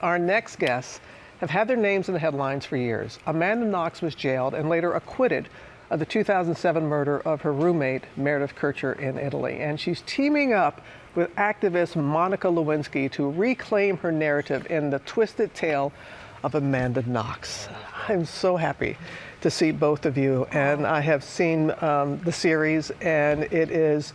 Our next guests have had their names in the headlines for years. Amanda Knox was jailed and later acquitted of the 2007 murder of her roommate, Meredith Kercher, in Italy. And she's teaming up with activist Monica Lewinsky to reclaim her narrative in the twisted tale of Amanda Knox. I'm so happy to see both of you, and I have seen the series, and it is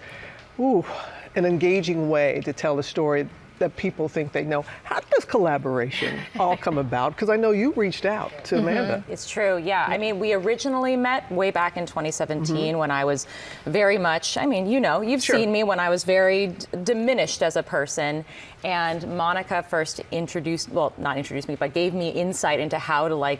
an engaging way to tell a story that people think they know. How did this collaboration all come about? Because I know you reached out to Amanda. It's true, yeah. I mean, we originally met way back in 2017 when I was very much, I mean, you know, you've seen me when I was very diminished as a person. And Monica first introduced, well, not introduced me, but gave me insight into how to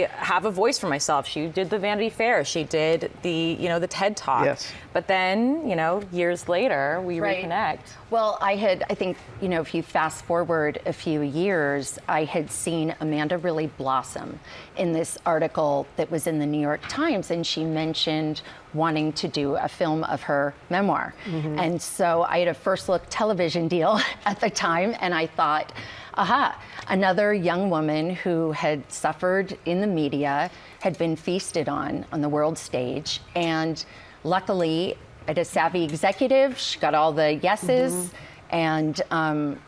have a voice for myself. She did the Vanity Fair. She did the, the TED Talk. Yes. But then, years later, we reconnect. Well, I think, if you fast forward a few years, I had seen Amanda really blossom in this article that was in the New York Times, and she mentioned wanting to do a film of her memoir. And so I had a first look television deal at the time, and I thought, aha, another young woman who had suffered in the media, had been feasted on the world stage, and luckily, I had a savvy executive. She got all the yeses, and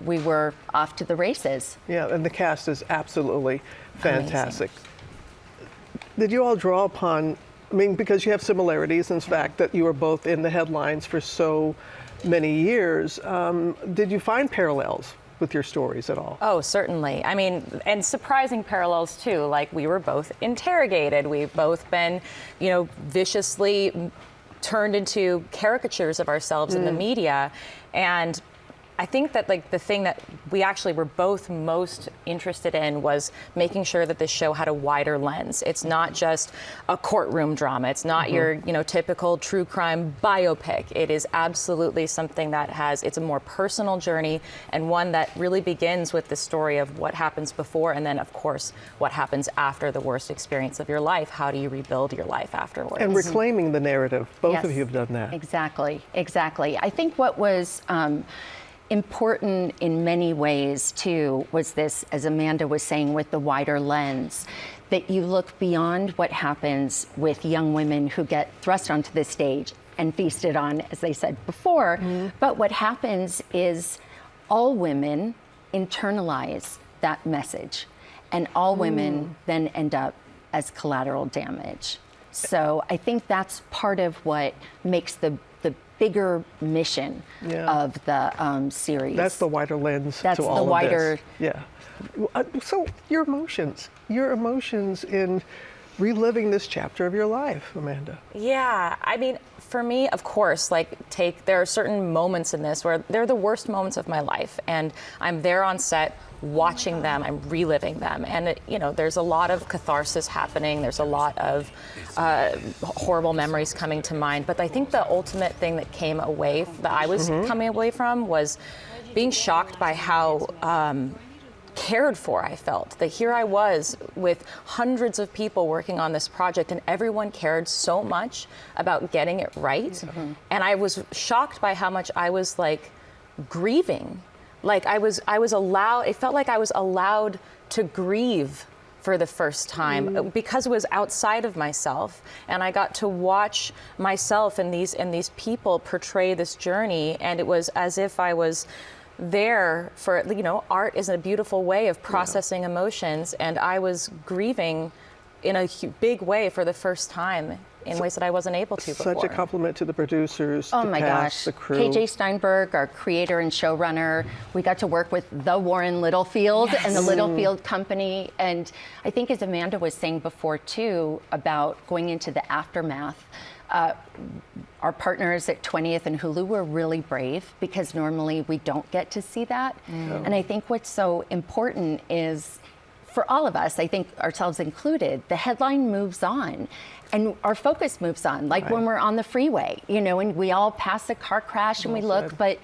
we were off to the races. Yeah, and the cast is absolutely fantastic. Amazing. Did you all draw upon, because you have similarities in fact that you were both in the headlines for so many years, did you find parallels with your stories at all? Oh, certainly. I mean, and surprising parallels too. Like, we were both interrogated. We've both been, viciously turned into caricatures of ourselves in the media. And I think that the thing that we actually were both most interested in was making sure that this show had a wider lens. It's not just a courtroom drama. It's not your, typical true crime biopic. It is absolutely something that it's a more personal journey, and one that really begins with the story of what happens before, and then of course what happens after the worst experience of your life. How do you rebuild your life afterwards? And reclaiming the narrative. Both of you have done that. Exactly. I think what was important in many ways too was this, as Amanda was saying, with the wider lens, that you look beyond what happens with young women who get thrust onto the stage and feasted on, as they said before. But what happens is all women internalize that message, and all women then end up as collateral damage. So I think that's part of what makes the bigger mission of the series. That's the wider lens to all of this. Yeah. So your emotions in reliving this chapter of your life, Amanda. Yeah, I mean, for me, of course, there are certain moments in this where they're the worst moments of my life, and I'm there on set watching them, I'm reliving them, and there's a lot of catharsis happening. There's a lot of horrible memories coming to mind. But I think the ultimate thing that I was coming away from was being shocked by how cared for I felt. That here I was with hundreds of people working on this project, and everyone cared so much about getting it right. And I was shocked by how much I was grieving. It felt like I was allowed to grieve for the first time because it was outside of myself, and I got to watch myself and these people portray this journey, and it was as if I was there for, art is a beautiful way of processing emotions, and I was grieving in a big way for the first time in ways that I wasn't able to before. Such a compliment to the producers, the cast, gosh. the crew. KJ Steinberg, our creator and showrunner, we got to work with the Warren Littlefield and the Littlefield Company. And I think, as Amanda was saying before too, about going into the aftermath, our partners at 20th and Hulu were really brave, because normally we don't get to see that. And I think what's so important is, for all of us, I think ourselves included, the headline moves on. And our focus moves on, when we're on the freeway, and we all pass a car crash and we look, but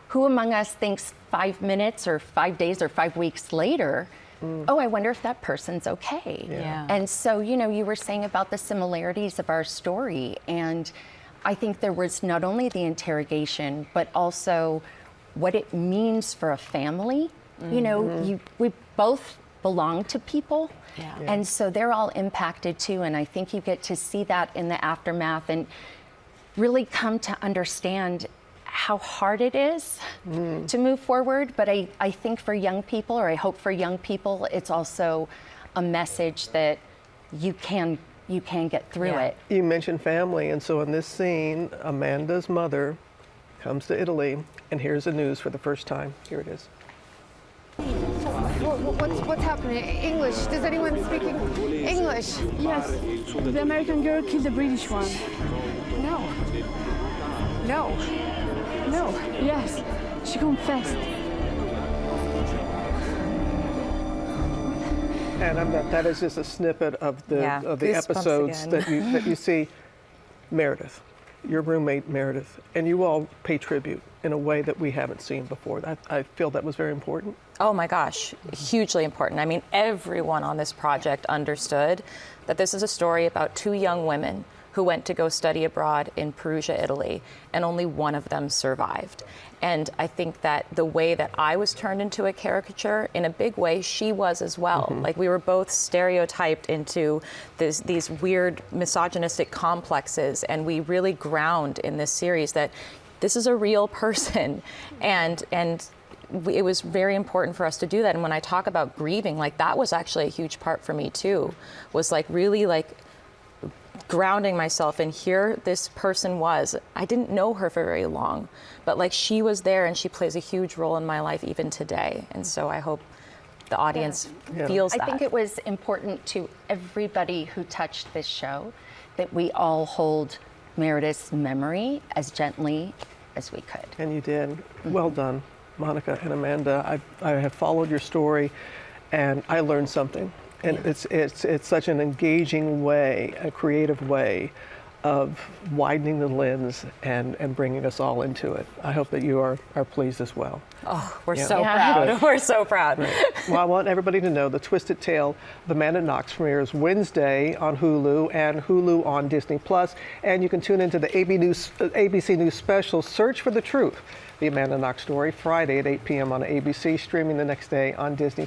who among us thinks 5 minutes or 5 days or 5 weeks later, oh, I wonder if that person's okay. And so, you were saying about the similarities of our story, and I think there was not only the interrogation, but also what it means for a family You know, we both belong to people. Yeah. And so they're all impacted too. And I think you get to see that in the aftermath and really come to understand how hard it is to move forward. But I think for young people, or I hope for young people, it's also a message that you can get through it. You mentioned family, and so in this scene, Amanda's mother comes to Italy and hears the news for the first time. Here it is. What's happening? English? Does anyone speak English? Yes, the American girl killed the British one. No. No. No, yes, she confessed. And that is just a snippet of the Goosebumps episodes again. that you see. Meredith, your roommate Meredith, and you all pay tribute in a way that we haven't seen before. I feel that was very important. Oh my gosh, hugely important. I mean, everyone on this project understood that this is a story about two young women who went to go study abroad in Perugia, Italy, and only one of them survived. And I think that the way that I was turned into a caricature, in a big way, she was as well. Like, we were both stereotyped into these weird misogynistic complexes, and we really ground in this series that this is a real person, and it was very important for us to do that. And when I talk about grieving, like, that was actually a huge part for me too, was like really like grounding myself in here this person was. I didn't know her for very long, but like, she was there, and she plays a huge role in my life even today. And so I hope the audience feels that. I think it was important to everybody who touched this show that we all hold Meredith's memory as gently as we could. And you did. Well done, Monica and Amanda. I have followed your story, and I learned something. And it's such an engaging way, a creative way of widening the lens and bringing us all into it. I hope that you are pleased as well. Oh, we're so proud. We're so proud. Right. Well, I want everybody to know the Twisted Tale of Amanda Knox premieres Wednesday on Hulu and Hulu on Disney+. And you can tune into the ABC News special, Search for the Truth, the Amanda Knox story, Friday at 8 p.m. on ABC, streaming the next day on Disney+.